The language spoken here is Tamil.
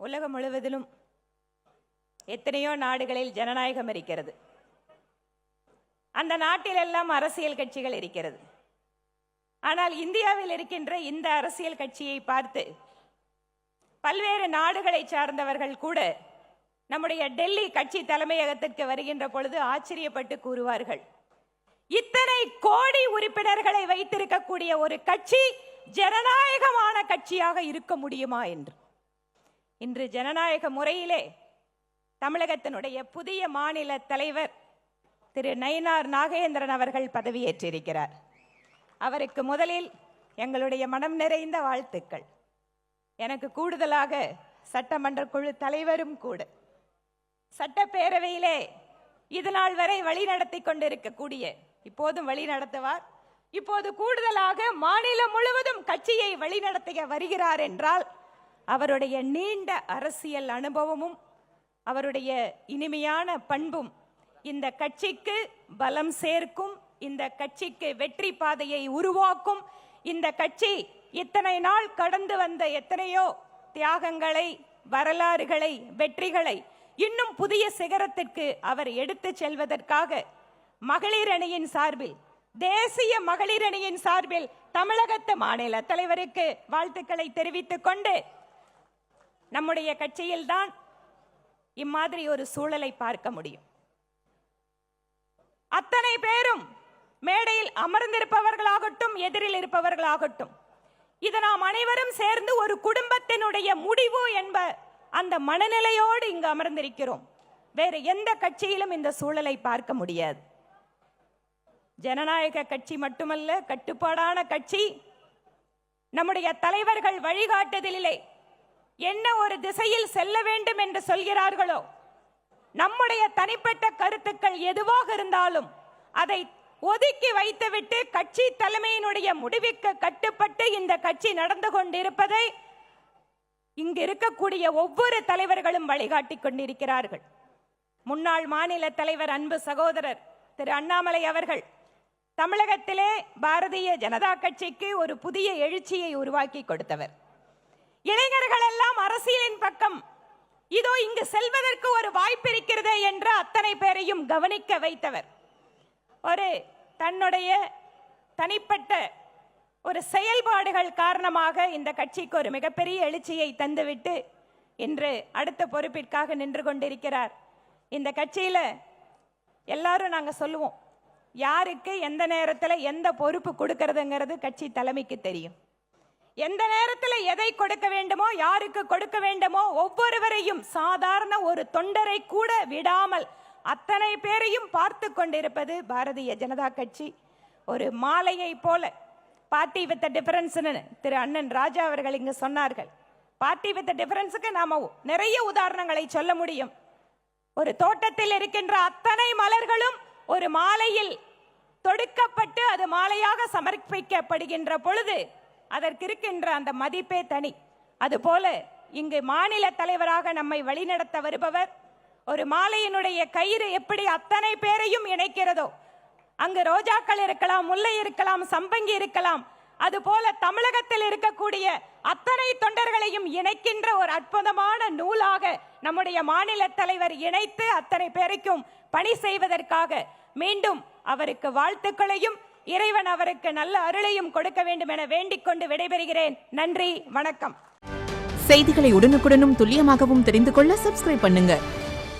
உலகம் முழுவதிலும் எத்தனையோ நாடுகளில் ஜனநாயகம் இருக்கிறது. அந்த நாட்டிலெல்லாம் அரசியல் கட்சிகள் இருக்கிறது. ஆனால் இந்தியாவில் இருக்கின்ற இந்த அரசியல் கட்சியை பார்த்து பல்வேறு நாடுகளை சார்ந்தவர்கள் கூட நம்முடைய டெல்லி கட்சி தலைமையகத்திற்கு வருகின்ற பொழுது ஆச்சரியப்பட்டு கூறுவார்கள், இத்தனை கோடி உறுப்பினர்களை வைத்திருக்கக்கூடிய ஒரு கட்சி ஜனநாயகமான கட்சியாக இருக்க முடியுமா என்று. இன்று ஜனநாயக முறையிலே தமிழகத்தினுடைய புதிய மாநில தலைவர் திரு நயினார் நாகேந்திரன் அவர்கள் பதவியேற்றிருக்கிறார். அவருக்கு முதலில் எங்களுடைய மனம் நிறைந்த வாழ்த்துக்கள். எனக்கு கூடுதலாக சட்டமன்ற குழு தலைவரும் கூட சட்டப்பேரவையிலே இதுநாள் வரை வழி நடத்தி கொண்டிருக்கக்கூடிய, இப்போதும் வழி நடத்துவார், இப்போது கூடுதலாக மாநிலம் முழுவதும் கட்சியை வழிநடத்த வருகிறார் என்றால் அவருடைய நீண்ட அரசியல் அனுபவமும் அவருடைய இனிமையான பண்பும் இந்த கட்சிக்கு பலம் சேர்க்கும், இந்த கட்சிக்கு வெற்றி பாதையை உருவாக்கும். இந்த கட்சி இத்தனை நாள் கடந்து வந்த எத்தனையோ தியாகங்களை, வரலாறுகளை, வெற்றிகளை இன்னும் புதிய சிகரத்திற்கு அவர் எடுத்து செல்வதற்காக மகளிர் அணியின் சார்பில், தேசிய மகளிர் அணியின் சார்பில் தமிழகத்து மாநில தலைவருக்கு வாழ்த்துக்களை தெரிவித்துக் கொண்டு, நம்முடைய கட்சியில்தான் இம்மாதிரி ஒரு சூழலை பார்க்க முடியும். அத்தனை பேரும் மேடையில் அமர்ந்திருப்பவர்களாகட்டும், எதிரில் இருப்பவர்களாகட்டும், இது நாம் அனைவரும் சேர்ந்து ஒரு குடும்பத்தினுடைய முடிவு என்ப அந்த மனநிலையோடு இங்கு அமர்ந்திருக்கிறோம். வேறு எந்த கட்சியிலும் இந்த சூழலை பார்க்க முடியாது. ஜனநாயக கட்சி மட்டுமல்ல, கட்டுப்பாடான கட்சி. நம்முடைய தலைவர்கள் வழிகாட்டுதலிலே என்ன ஒரு திசையில் செல்ல வேண்டும் என்று சொல்கிறார்களோ, நம்முடைய தனிப்பட்ட கருத்துக்கள் எதுவாக இருந்தாலும் அதை ஒதுக்கி வைத்துவிட்டு கட்சி தலைமையினுடைய முடிவுக்கு கட்டுப்பட்டு இந்த கட்சி நடந்து கொண்டிருப்பதை இங்கு இருக்கக்கூடிய ஒவ்வொரு தலைவர்களும் வழிகாட்டி கொண்டிருக்கிறார்கள். முன்னாள் மாநில தலைவர் அன்பு சகோதரர் திரு அண்ணாமலை அவர்கள் தமிழகத்திலே பாரதிய ஜனதா கட்சிக்கு ஒரு புதிய எழுச்சியை உருவாக்கி கொடுத்தவர். இளைஞர்கள் எல்லாம் அரசியலின் பக்கம் இதோ இங்கு செல்வதற்கு ஒரு வாய்ப்பு இருக்கிறது என்று அத்தனை பேரையும் கவனிக்க வைத்தவர். ஒரு தன்னுடைய தனிப்பட்ட ஒரு செயல்பாடுகள் காரணமாக இந்த கட்சிக்கு ஒரு மிகப்பெரிய எழுச்சியை தந்துவிட்டு இன்று அடுத்த பொறுப்பிற்காக நின்று கொண்டிருக்கிறார். இந்த கட்சியில எல்லாரும் நாங்க சொல்லுவோம், யாருக்கு எந்த நேரத்தில் எந்த பொறுப்பு கொடுக்கறதுங்கிறது கட்சி தலைமைக்கு தெரியும். எந்த நேரத்தில் எதை கொடுக்க வேண்டுமோ, யாருக்கு கொடுக்க வேண்டுமோ, ஒவ்வொருவரையும் சாதாரண ஒரு தொண்டரை கூட விடாமல் அத்தனை பேரையும் பார்த்து கொண்டிருப்பது பாரதிய ஜனதா கட்சி. ஒரு மாலையை போல பார்ட்டி வித் டிஃபரன்ஸ் திரு அண்ணன் ராஜா அவர்கள் இங்கு சொன்னார்கள். பார்ட்டி வித் டிஃபரன்ஸுக்கு நாம நிறைய உதாரணங்களை சொல்ல முடியும். ஒரு தோட்டத்தில் இருக்கின்ற அத்தனை மலர்களும் ஒரு மாலையில் தொடுக்கப்பட்டு அது மாலையாக சமர்ப்பிக்கப்படுகின்ற பொழுது அதற்கு இருக்கின்ற அந்த மதிப்பே தனி. அதுபோல இங்கு மாநில தலைவராக நம்மை வழிநடத்த வருபவர், ஒரு மாலையினுடைய கயிறு எப்படி அத்தனை பேரையும் இணைக்கிறதோ, அங்கு ரோஜாக்கள் இருக்கலாம், முல்லை இருக்கலாம், சம்பங்கி இருக்கலாம், அதுபோல தமிழகத்தில் இருக்கக்கூடிய அத்தனை தொண்டர்களையும் இணைக்கின்ற ஒரு அற்புதமான நூலாக நம்முடைய மாநில தலைவர் இணைத்து அத்தனை பேருக்கும் பணி செய்வதற்காக மீண்டும் அவருக்கு வாழ்த்துக்களையும் இறைவன் அவருக்கு நல்ல அருளையும் கொடுக்க வேண்டும் என வேண்டிக் கொண்டு விடைபெறுகிறேன். நன்றி, வணக்கம். செய்திகளை உடனுக்குடனும் துல்லியமாகவும் தெரிந்து கொள்ள சப்ஸ்கிரைப் பண்ணுங்க.